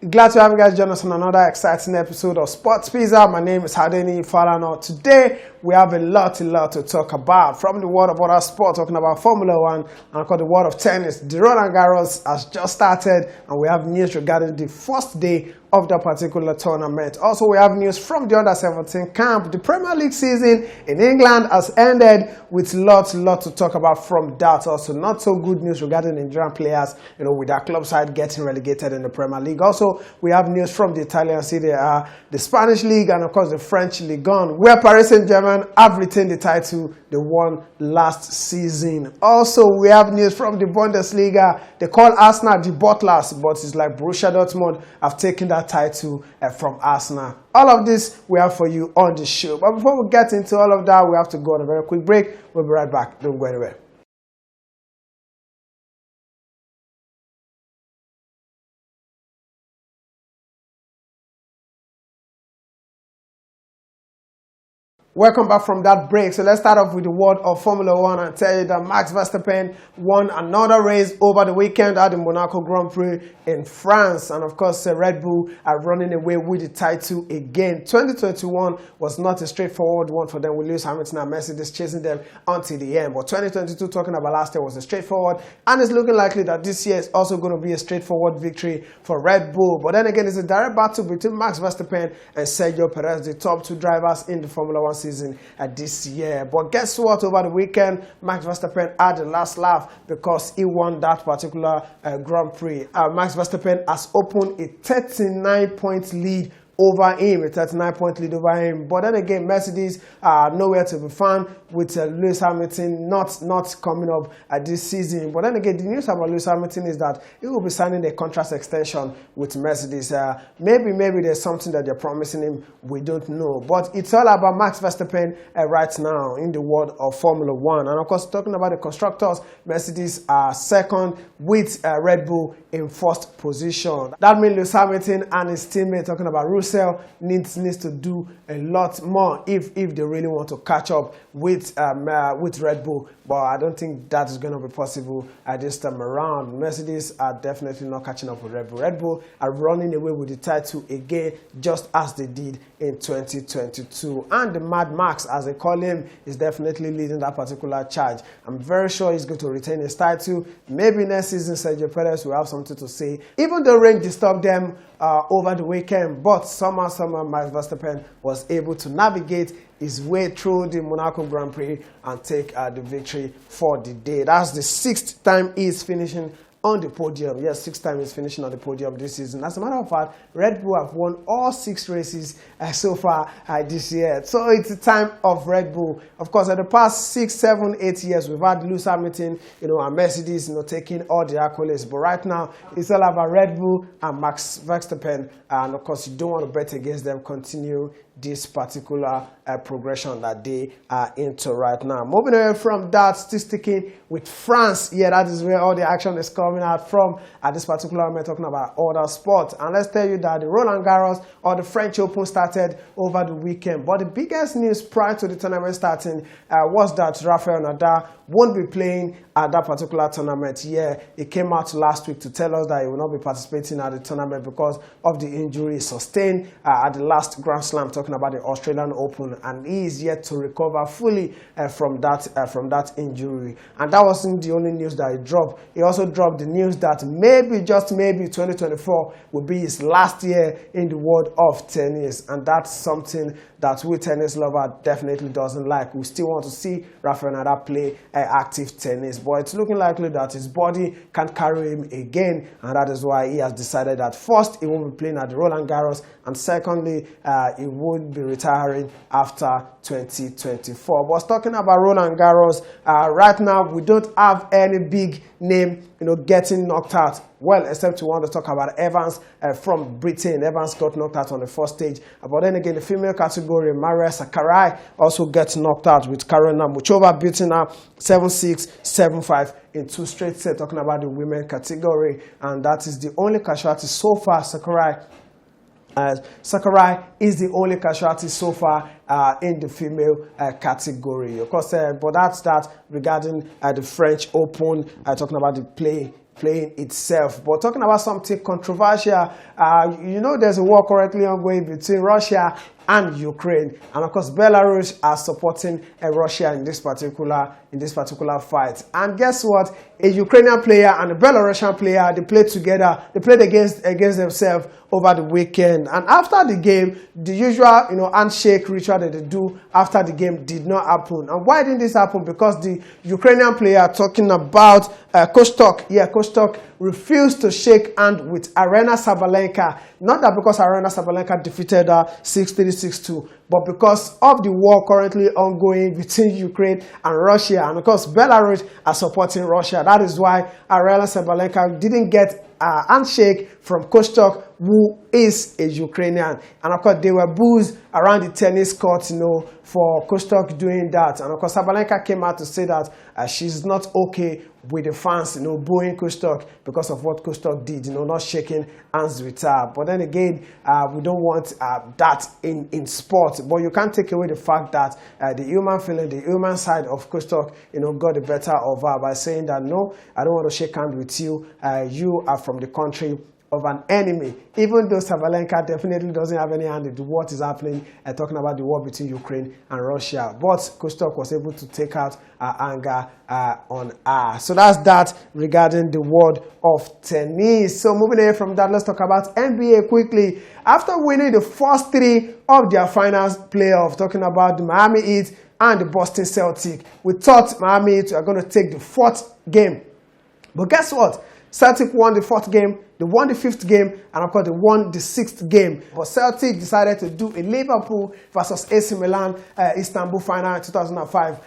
Glad to have you guys join us on another exciting episode of Sports Pizza. My name is Hadeni Falana. Today we have a lot to talk about. From the world of other sport, talking about Formula One, and of course the world of tennis. The Roland Garros has just started, and we have news regarding the first day of that particular tournament. Also, we have news from the under 17 camp. The Premier League season in England has ended with lots to talk about from that. Also, not so good news regarding Nigerian players, with their club side getting relegated in the Premier League. Also, we have news from the Italian Serie A, the Spanish League, and of course the French Ligue 1, where Paris Saint-Germain have retained the title they won last season. Also, we have news from the Bundesliga. They call Arsenal the Butlers, but it's like Borussia Dortmund have taken that title from Arsenal. All of this we have for you on the show. But before we get into all of that, we have to go on a very quick break. We'll be right back. Don't go anywhere. Welcome back from that break. So let's start off with the world of Formula One and tell you that Max Verstappen won another race over the weekend at the Monaco Grand Prix in France. And of course, Red Bull are running away with the title again. 2021 was not a straightforward one for them with Lewis Hamilton and Mercedes chasing them until the end. But 2022, talking about last year, was a straightforward. And it's looking likely that this year is also going to be a straightforward victory for Red Bull. But then again, it's a direct battle between Max Verstappen and Sergio Perez, the top two drivers in the Formula One season this year. But guess what? Over the weekend, Max Verstappen had the last laugh because he won that particular Grand Prix. Max Verstappen has opened a 39-point lead over him, a 39-point lead over him. But then again, Mercedes are nowhere to be found with Lewis Hamilton not coming up this season. But then again, the news about Lewis Hamilton is that he will be signing a contract extension with Mercedes. Maybe there's something that they're promising him. We don't know. But it's all about Max Verstappen right now in the world of Formula One. And of course, talking about the constructors, Mercedes are second with Red Bull in first position. That means Lewis Hamilton and his teammate, talking about Russell, needs to do a lot more if they really want to catch up with Red Bull. But I don't think that is going to be possible this time around. Mercedes are definitely not catching up with Red Bull. Red Bull are running away with the title again, just as they did in 2022. And the Mad Max, as they call him, is definitely leading that particular charge. I'm very sure he's going to retain his title. Maybe next season, Sergio Perez will have something to say. Even though rain disturbed them over the weekend, but somehow Max Verstappen was able to navigate his way through the Monaco Grand Prix and take the victory for the day. That's the sixth time he's finishing on the podium. Yes, sixth time he's finishing on the podium this season. As a matter of fact, Red Bull have won all 6 races so far this year. So it's the time of Red Bull. Of course, in the past 6, 7, 8 years, we've had Lewis Hamilton, and Mercedes, taking all the accolades. But right now, it's all about Red Bull and Max Verstappen. And of course, you don't want to bet against them. Continue this particular progression that they are into right now. Moving away from that, still sticking with France. Yeah, that is where all the action is coming out from at this particular moment, talking about other sports. And let's tell you that the Roland Garros or the French Open started over the weekend. But the biggest news prior to the tournament starting was that Rafael Nadal won't be playing at that particular tournament. Yeah, he came out last week to tell us that he will not be participating at the tournament because of the injury sustained at the last Grand Slam, talking about the Australian Open, and he is yet to recover fully from that injury. And that wasn't the only news that he dropped. He also dropped the news that maybe, just maybe, 2024 will be his last year in the world of tennis, and that's something that we tennis lover definitely doesn't like. We still want to see Rafael Nadal play active tennis, but it's looking likely that his body can't carry him again, and that is why he has decided that first he won't be playing at the Roland Garros, and secondly he would be retiring after 2024. But talking about Roland Garros, right now we don't have any big name getting knocked out. Well, except we want to talk about Evans from Britain. Evans got knocked out on the first stage. But then again, the female category, Maria Sakkari also gets knocked out with Karolina Muchova beating her 7-6, 7-5 in 2 straight sets, talking about the women category. And that is the only casualty so far. Sakkari is the only casualty so far in the female category. Of course, but that's that regarding the French Open, talking about the playing itself. But talking about something controversial, there's a war currently ongoing between Russia and Ukraine, and of course Belarus are supporting Russia in this particular fight. And guess what? A Ukrainian player and a Belarusian player, they played together. They played against themselves over the weekend. And after the game, the usual handshake ritual that they do after the game did not happen. And why didn't this happen? Because the Ukrainian player, talking about Coach Tok refused to shake hand with Arena Sabalenka. Not that because Arena Sabalenka defeated her 6-3, 6-2, but because of the war currently ongoing between Ukraine and Russia. And of course, Belarus are supporting Russia. That is why Arena Sabalenka didn't get a handshake from Coach Tok, who is a Ukrainian. And of course, they were boos around the tennis court, for Coach Tok doing that. And of course, Sabalenka came out to say that she's not okay with the fans, booing Coach Tok because of what Coach Tok did, not shaking hands with her. But then again, we don't want that in sport. But you can't take away the fact that the human feeling, the human side of Coach Tok, got the better of her by saying that, no, I don't want to shake hands with you. You are from the country of an enemy, even though Sabalenka definitely doesn't have any hand in what is happening, talking about the war between Ukraine and Russia. But Coach Tok was able to take out her anger on her. So that's that regarding the world of tennis. So moving away from that, let's talk about NBA quickly. After winning the first 3 of their finals playoff, talking about the Miami Heat and the Boston Celtics, we thought Miami Heat were going to take the 4th game. But guess what? Celtic won the 4th game, they won the 5th game, and of course they won the 6th game. But Celtic decided to do a Liverpool versus AC Milan Istanbul final in 2005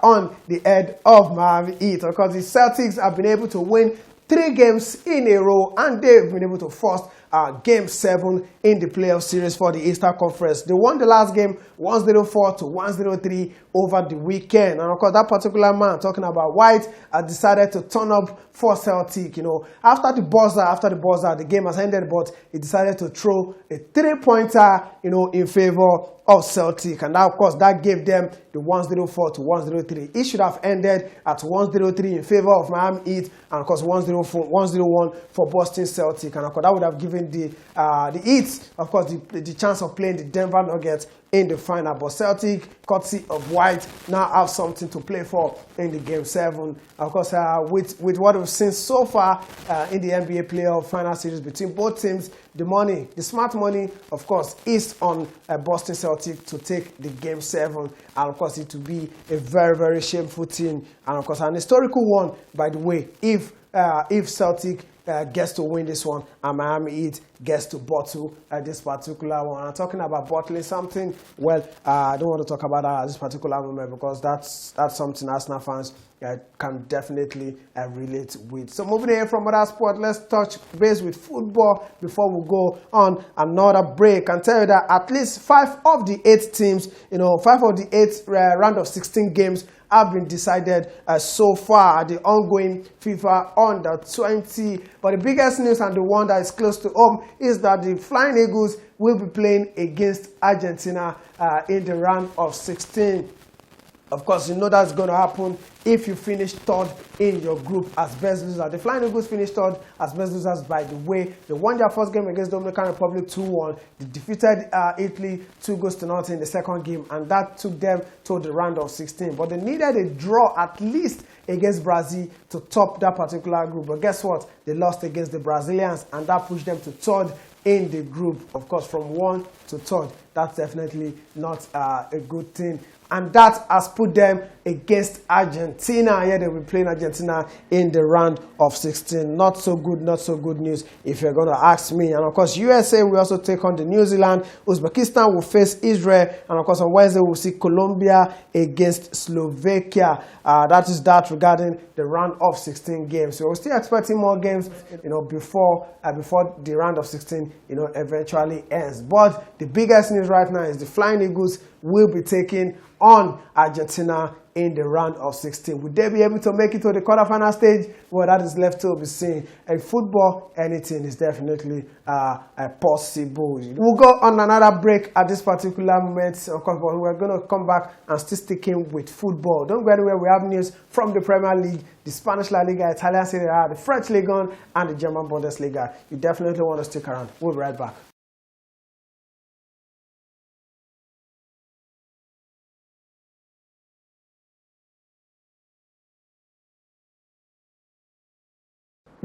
on the head of Miami Heat. Of course, the Celtics have been able to win 3 games in a row, and they've been able to force Game 7 in the playoff series for the Eastern Conference. They won the last game 104 to 103 over the weekend. And of course, that particular man, talking about White, decided to turn up for Celtic. After the buzzer, the game has ended, but he decided to throw a 3-pointer, in favor of Celtic, and that, of course, that gave them the 104 to 103. It should have ended at 103 in favor of Miami Heat, and of course 101 for Boston Celtic, and of course that would have given the Heat, of course, the chance of playing the Denver Nuggets in the final. But Celtic, courtesy of White, now have something to play for in the Game 7. Of course, with what we've seen so far in the NBA playoff final series between both teams, the smart money, of course, is on Boston Celtic to take the Game 7. And of course, it will be a very, very shameful thing. And of course, an historical one, by the way, if Celtic gets to win this one and Miami Heat gets to bottle this particular one. I'm talking about bottling something. Well, I don't want to talk about that at this particular moment because that's something Arsenal fans can definitely relate with. So moving away from other sport, let's touch base with football before we go on another break. And tell you that at least 5 of the 8 teams, 5 of the 8 round of 16 games have been decided so far at the ongoing FIFA Under-20. But the biggest news, and the one that is close to home, is that the Flying Eagles will be playing against Argentina in the round of 16. Of course, that's going to happen if you finish 3rd in your group as best losers. The Flying Eagles finished 3rd as best losers, by the way. They won their first game against Dominican Republic 2-1. They defeated Italy 2-0 in the second game, and that took them to the round of 16. But they needed a draw at least against Brazil to top that particular group. But guess what? They lost against the Brazilians, and that pushed them to 3rd in the group. Of course, from 1 to 3rd. That's definitely not a good thing. And that has put them against Argentina. Yeah, they'll be playing Argentina in the round of 16. Not so good news if you're going to ask me. And of course, USA will also take on the New Zealand. Uzbekistan will face Israel. And of course, on Wednesday, we'll see Colombia against Slovakia. That is that regarding the round of 16 games. So we're still expecting more games, before the round of 16, eventually ends. But the biggest news right now is the Flying Eagles will be taking on Argentina in the round of 16. Would they be able to make it to the quarterfinal stage? Well, that is left to be seen. In football, anything is definitely possible. We'll go on another break at this particular moment, of course, but we're going to come back and still sticking with football. Don't go anywhere. We have news from the Premier League, the Spanish La Liga, Italian Serie A, the French Ligue 1, and the German Bundesliga. You definitely want to stick around. We'll be right back.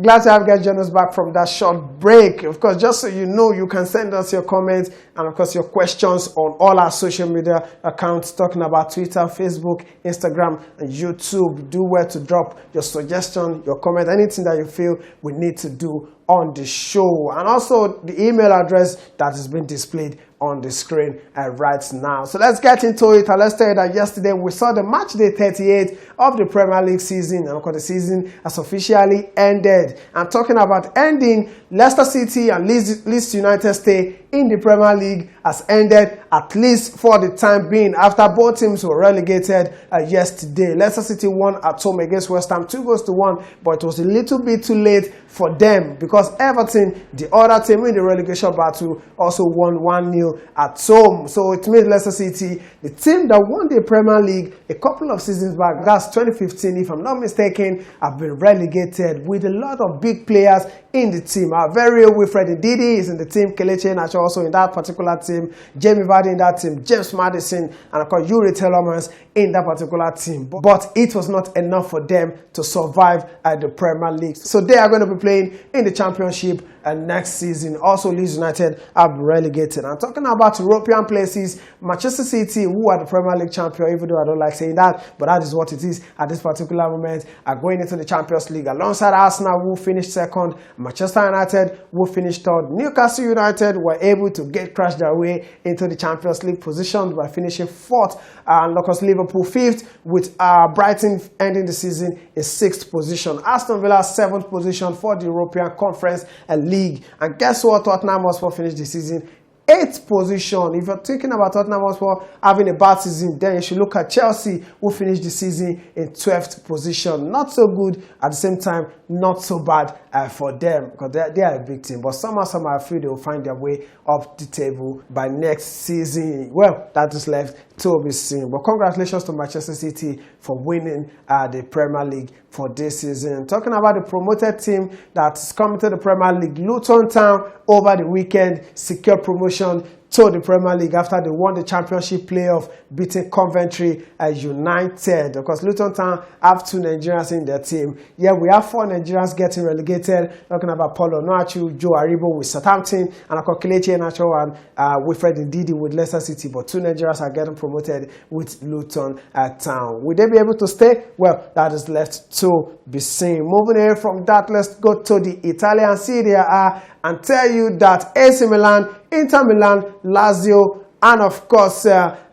Glad to have you guys join us back from that short break. Of course, just so you know, you can send us your comments and, of course, your questions on all our social media accounts, talking about Twitter, Facebook, Instagram, and YouTube. Do well to drop your suggestion, your comment, anything that you feel we need to do on the show. And also the email address that has been displayed on the screen right now. So let's get into it. Let's tell you that yesterday we saw the match day 38 of the Premier League season, and of course the season has officially ended. And talking about ending, Leicester City and Leeds United stay in the Premier League has ended, at least for the time being, after both teams were relegated yesterday. Leicester City won at home against West Ham 2-1, but it was a little bit too late for them because Everton, the other team in the relegation battle, also won 1-0 at home. So it made Leicester City the team that won the Premier League a couple of seasons back. That's 2015, if I'm not mistaken, have been relegated with a lot of big players in the team. Our very own Wilfred Ndidi is in the team, Kelechi Iheanacho also in that particular team, Jamie Vardy in that team, James Maddison, and of course Yuri Tielemans in that particular team. But it was not enough for them to survive at the Premier League. So they are going to be playing in the Championship next season. Also, Leeds United are relegated. I'm talking about European places. Manchester City, who are the Premier League champion, even though I don't like saying that, but that is what it is at this particular moment, are going into the Champions League alongside Arsenal, who finished second, Manchester United, who finished third. Newcastle United were able to crash their way into the Champions League position by finishing fourth, and of course Liverpool fifth, with Brighton ending the season in sixth position. Aston Villa seventh position for the European Conference League. And guess what? Tottenham Hotspur finished the season 8th position. If you're thinking about Tottenham Hotspur having a bad season, then you should look at Chelsea, who finished the season in 12th position. Not so good, at the same time, not so bad for them, because they are a big team. But somehow I feel they will find their way up the table by next season. Well, that is left to be seen. But congratulations to Manchester City for winning the Premier League for this season. Talking about the promoted team that's coming to the Premier League, Luton Town over the weekend secured promotion to the Premier League after they won the Championship playoff, beating Coventry United. Of course, Luton Town have 2 Nigerians in their team. Yeah, we have 4 Nigerians getting relegated. Talking about Paulo Onuachu, Joe Aribo with Southampton, and of course Kelechi Iheanacho and Wilfred Ndidi with Leicester City. But 2 Nigerians are getting promoted with Luton Town. Will they be able to stay? Well, that is left to be seen. Moving away from that, let's go to the Italian Serie A and tell you that AC Milan, Inter Milan, Lazio, and of course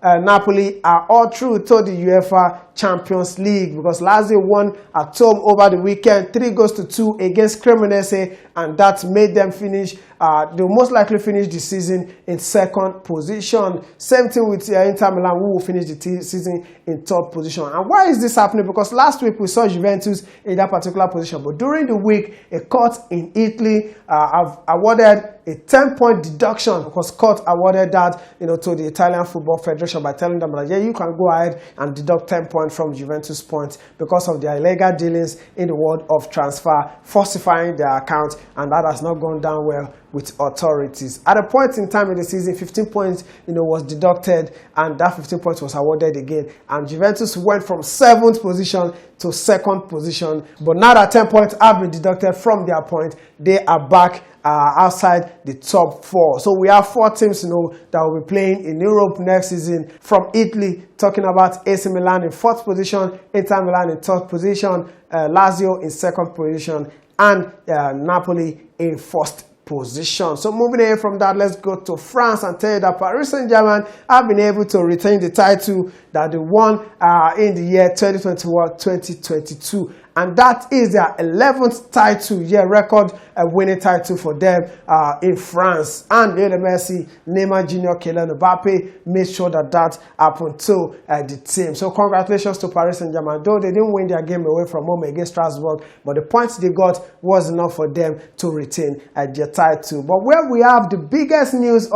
Napoli are all through to the UEFA Champions League, because Lazio won at home over the weekend 3-2 against Cremonese, and that made them finish, they'll most likely finish the season in 2nd position. Same thing with Inter Milan, who will finish the season in 3rd position. And why is this happening? Because last week we saw Juventus in that particular position, but during the week a court in Italy have awarded a 10-point deduction, because court awarded that to the Italian Football Federation by telling them that, yeah, you can go ahead and deduct 10 points from Juventus points because of their illegal dealings in the world of transfer, falsifying their account, and that has not gone down well with authorities. At a point in time in the season, 15 points was deducted, and that 15 points was awarded again, and Juventus went from 7th position to 2nd position. But now that 10 points have been deducted from their point, they are back outside the top 4. So we have 4 teams that will be playing in Europe next season. From Italy, talking about AC Milan in 4th position, Inter Milan in 3rd position, Lazio in 2nd position, and Napoli in 1st position. So moving away from that, let's go to France and tell you that Paris Saint-Germain have been able to retain the title that they won in the year 2021-2022. and that is their 11th title, record winning title for them in France. And Lionel Messi, Neymar Jr., Kylian Mbappe made sure that happened to the team. So congratulations to Paris Saint-Germain. Though they didn't win their game away from home against Strasbourg, but the points they got was enough for them to retain their title. But where we had the biggest news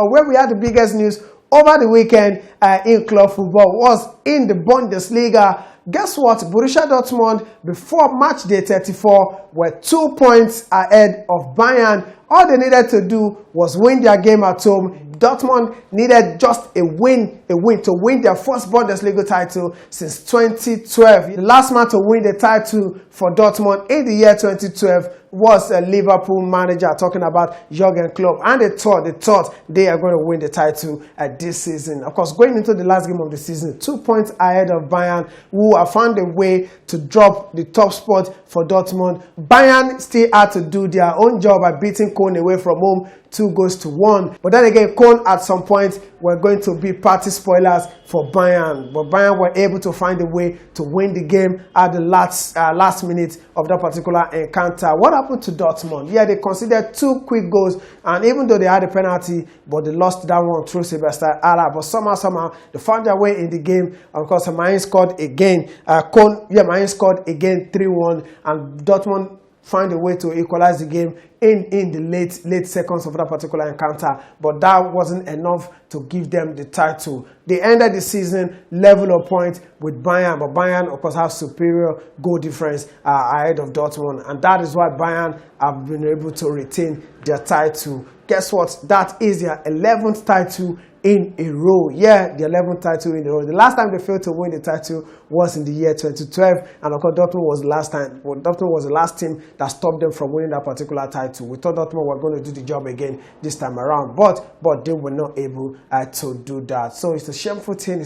over the weekend in club football was in the Bundesliga. Guess what? Borussia Dortmund, before match day 34, were 2 points ahead of Bayern. All they needed to do was win their game at home. Dortmund needed just a win to win their first Bundesliga title since 2012. The last man to win the title for Dortmund in the year 2012 was a Liverpool manager, talking about Jurgen Klopp, and they thought they are going to win the title this season. Of course, going into the last game of the season, 2 points ahead of Bayern, who have found a way to drop the top spot for Dortmund. Bayern still had to do their own job by beating Köln away from home 2-1. But then again, Köln at some point were going to be party spoilers for Bayern. But Bayern were able to find a way to win the game at the last minute of that particular encounter. What happened to Dortmund? Yeah, they conceded 2 quick goals, and even though they had a penalty, but they lost that one through Sebastian Haller. But somehow they found their way in the game. Of course, Mainz scored again. Mainz scored again 3-1, and Dortmund find a way to equalize the game in the late seconds of that particular encounter, but that wasn't enough to give them the title. They ended the season level of points with Bayern, but Bayern, of course, have superior goal difference ahead of Dortmund, and that is why Bayern have been able to retain their title. Guess what? That is their 11th title in a row. Yeah, the 11th title in a row. The last time they failed to win the title was in the year 2012, and of course Dortmund was the last team that stopped them from winning that particular title. We thought Dortmund were going to do the job again this time around, but they were not able to do that. So it's a shameful thing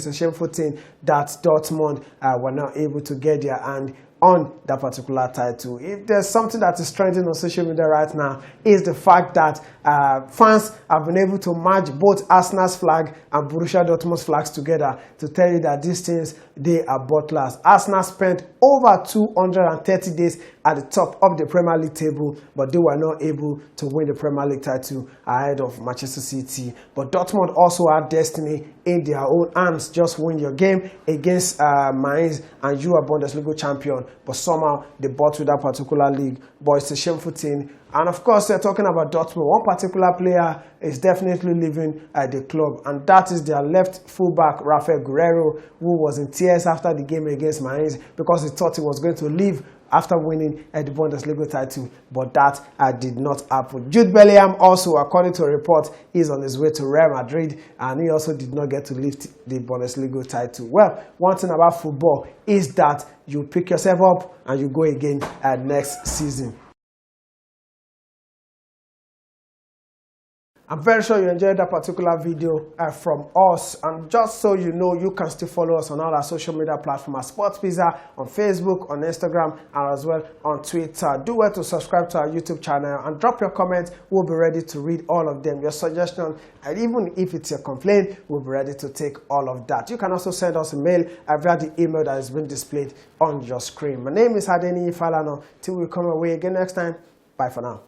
that Dortmund were not able to get their hand on that particular title. If there's something that is trending on social media right now, is the fact that fans have been able to match both Arsenal's flag and Borussia Dortmund's flags together to tell you that these teams, they are butlers. Arsenal spent over 230 days at the top of the Premier League table, but they were not able to win the Premier League title ahead of Manchester City. But Dortmund also had destiny in their own hands. Just win your game against Mainz and you are Bundesliga champion. But somehow they bottled that particular league. But it's a shameful thing. And of course, they're talking about Dortmund. One particular player is definitely leaving the club, and that is their left fullback, Rafael Guerreiro, who was in tears after the game against Mainz because he thought he was going to leave after winning the Bundesliga title, but that did not happen. Jude Bellingham also, according to a report, is on his way to Real Madrid, and he also did not get to lift the Bundesliga title. Well, one thing about football is that you pick yourself up and you go again next season. I'm very sure you enjoyed that particular video from us, and just so you know, you can still follow us on all our social media platforms at Sports Pizza, on Facebook, on Instagram, and as well on Twitter. Do well to subscribe to our YouTube channel and drop your comments. We'll be ready to read all of them. Your suggestion, and even if it's a complaint, we'll be ready to take all of that. You can also send us a mail via the email that has been displayed on your screen. My name is Adeni Falano. Till we come away again next time, bye for now.